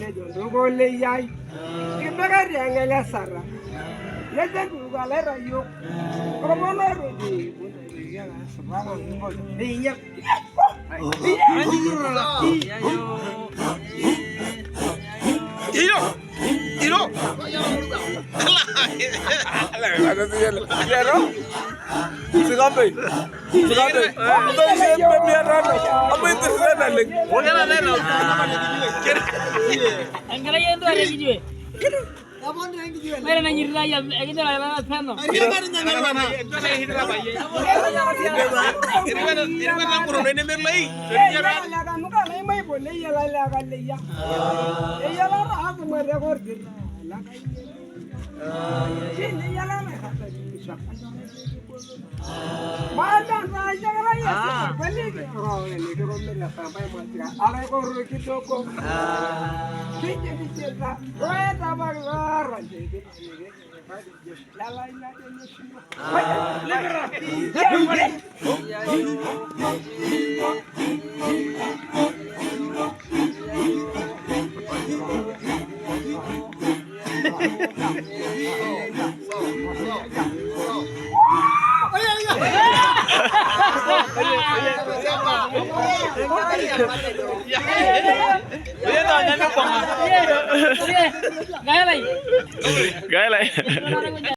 ne jondo go le yai ke baga renga la sara le te ku ga le ra yo ko bono ro di ya la sabana ngo ni ya Tiro, tiro. Sigambe. Ndo ishembe miarano. Amo interesa lek. Wala na na. Angkara yendo ada kijue. Mera na nyirna ya kita la fano. la ga nu ga le mai bo le ya la ga le ya e ya la ra ko me re gor dir la ga ye le ya la me ha ta ni sa ma da na ya ga ya ba le ro le ko me la pa ba mo tira ala ko ro ki to ko ki ke ta ro ta ba ra je ke la la la le ra Gaya lagi. Gaya lai.